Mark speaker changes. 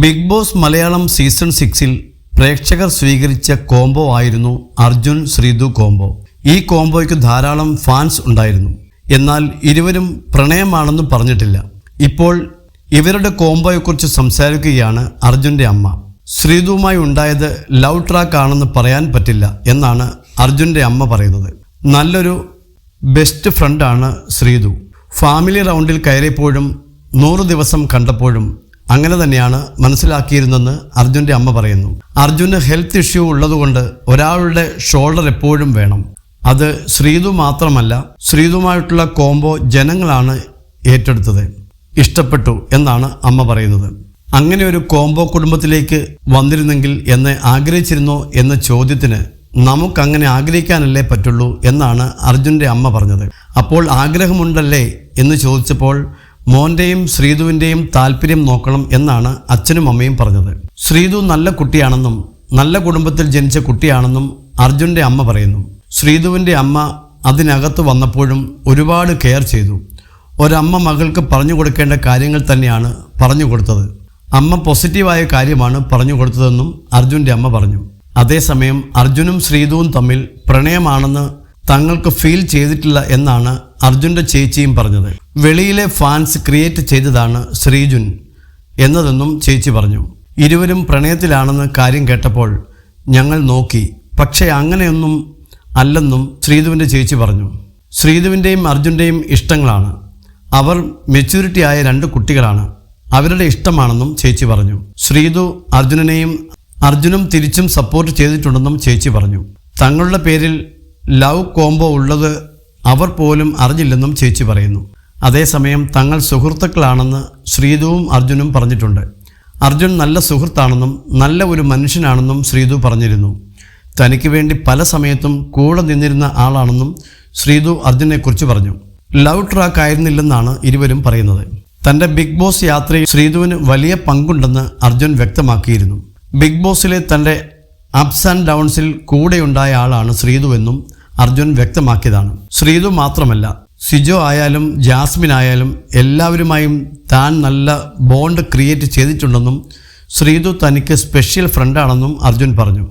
Speaker 1: Big boss Malayalam season 6-ൽ പ്രേക്ഷകർ സ്വീകരിച്ച combo ആയിരുന്നു അർജുൻ ശ്രീതു കോംബോ. ഈ കോംബോയ്ക്ക് ധാരാളം ഫാൻസ് ഉണ്ടായിരുന്നു. എന്നാൽ ഇരുവരും പ്രണയമാണെന്ന് പറഞ്ഞിട്ടില്ല. ഇപ്പോൾ ഇവരുടെ കോംബോയെക്കുറിച്ച് സംസാരിക്കുകയാണ് അർജുൻ്റെ അമ്മ. ശ്രീതുവുമായി ഉണ്ടായത് ലവ് ട്രാക്ക് ആണെന്ന് പറയാൻ പറ്റില്ല എന്നാണ് അർജുൻ്റെ അമ്മ പറയുന്നത്. നല്ലൊരു ബെസ്റ്റ് ഫ്രണ്ടാണ് ശ്രീതു. ഫാമിലി റൗണ്ടിൽ കയറിയപ്പോഴും 100 ദിവസം കണ്ടപ്പോഴും അങ്ങനെ തന്നെയാണ് മനസ്സിലാക്കിയിരുന്നെന്ന് അർജുൻ്റെ അമ്മ പറയുന്നു. അർജുന് ഹെൽത്ത് ഇഷ്യൂ ഉള്ളതുകൊണ്ട് ഒരാളുടെ ഷോൾഡർ എപ്പോഴും വേണം. അത് ശ്രീതു മാത്രമല്ല, ശ്രീതുമായിട്ടുള്ള കോംബോ ജനങ്ങളാണ് ഏറ്റെടുത്തത്. ഇഷ്ടപ്പെട്ടു എന്നാണ് അമ്മ പറയുന്നത്. അങ്ങനെ ഒരു കോംബോ കുടുംബത്തിലേക്ക് വന്നിരുന്നെങ്കിൽ എന്ന് ആഗ്രഹിച്ചിരുന്നോ എന്ന ചോദ്യത്തിന് നമുക്കങ്ങനെ ആഗ്രഹിക്കാനല്ലേ പറ്റുള്ളൂ എന്നാണ് അർജുൻ്റെ അമ്മ പറഞ്ഞത്. അപ്പോൾ ആഗ്രഹമുണ്ടല്ലേ എന്ന് ചോദിച്ചപ്പോൾ മോൻ്റെയും ശ്രീതുവിൻ്റെയും താല്പര്യം നോക്കണം എന്നാണ് അച്ഛനും അമ്മയും പറഞ്ഞത്. ശ്രീതു നല്ല കുട്ടിയാണെന്നും നല്ല കുടുംബത്തിൽ ജനിച്ച കുട്ടിയാണെന്നും അർജുൻ്റെ അമ്മ പറയുന്നു. ശ്രീതുവിൻ്റെ അമ്മ അതിനകത്ത് വന്നപ്പോഴും ഒരുപാട് കെയർ ചെയ്തു. ഒരമ്മ മകൾക്ക് പറഞ്ഞു കൊടുക്കേണ്ട കാര്യങ്ങൾ തന്നെയാണ് പറഞ്ഞു കൊടുത്തത്. അമ്മ പോസിറ്റീവായ കാര്യമാണ് പറഞ്ഞു കൊടുത്തതെന്നും അർജുൻ്റെ അമ്മ പറഞ്ഞു. അതേസമയം അർജുനും ശ്രീതുവും തമ്മിൽ പ്രണയമാണെന്ന് തങ്ങൾക്ക് ഫീൽ ചെയ്തിട്ടില്ല എന്നാണ് അർജുൻ്റെ ചേച്ചിയും പറഞ്ഞത്. വെളിയിലെ ഫാൻസ് ക്രിയേറ്റ് ചെയ്തതാണ് ശ്രീജുൻ എന്നതെന്നും ചേച്ചി പറഞ്ഞു. ഇരുവരും പ്രണയത്തിലാണെന്ന് കാര്യം കേട്ടപ്പോൾ ഞങ്ങൾ നോക്കി, പക്ഷേ അങ്ങനെയൊന്നും അല്ലെന്നും ശ്രീതുവിൻ്റെ ചേച്ചി പറഞ്ഞു. ശ്രീതുവിൻ്റെയും അർജുൻ്റെയും ഇഷ്ടങ്ങളാണ്. അവർ മെച്യൂരിറ്റി ആയ 2 കുട്ടികളാണ്. അവരുടെ ഇഷ്ടമാണെന്നും ചേച്ചി പറഞ്ഞു. ശ്രീതു അർജുനനെയും അർജുനും തിരിച്ചും സപ്പോർട്ട് ചെയ്തിട്ടുണ്ടെന്നും ചേച്ചി പറഞ്ഞു. തങ്ങളുടെ പേരിൽ ലവ് കോംബോ ഉള്ളത് അവർ പോലും അറിഞ്ഞില്ലെന്നും ചേച്ചി പറയുന്നു. അതേസമയം തങ്ങൾ സുഹൃത്തുക്കളാണെന്ന് ശ്രീതുവും അർജുനും പറഞ്ഞിട്ടുണ്ട്. അർജുൻ നല്ല സുഹൃത്താണെന്നും നല്ല ഒരു മനുഷ്യനാണെന്നും ശ്രീതു പറഞ്ഞിരുന്നു. തനിക്ക് വേണ്ടി പല സമയത്തും കൂടെ നിന്നിരുന്ന ആളാണെന്നും ശ്രീതു അർജുനെക്കുറിച്ച് പറഞ്ഞു. ലവ് ട്രാക്ക് ആയിരുന്നില്ലെന്നാണ് ഇരുവരും പറയുന്നത്. തൻ്റെ ബിഗ് ബോസ് യാത്രയിൽ ശ്രീതുവിന് വലിയ പങ്കുണ്ടെന്ന് അർജുൻ വ്യക്തമാക്കിയിരുന്നു. ബിഗ് ബോസിലെ തൻ്റെ അപ്സ് ആൻഡ് ഡൗൺസിൽ കൂടെയുണ്ടായ ആളാണ് ശ്രീതു എന്നും അർജുൻ വ്യക്തമാക്കിയതാണ്. ശ്രീതു മാത്രമല്ല, സിജോ ആയാലും ജാസ്മിൻ ആയാലും എല്ലാവരുമായും താൻ നല്ല ബോണ്ട് ക്രിയേറ്റ് ചെയ്തിട്ടുണ്ടെന്നും ശ്രീതു തനിക്ക് സ്പെഷ്യൽ ഫ്രണ്ടാണെന്നും അർജുൻ പറഞ്ഞു.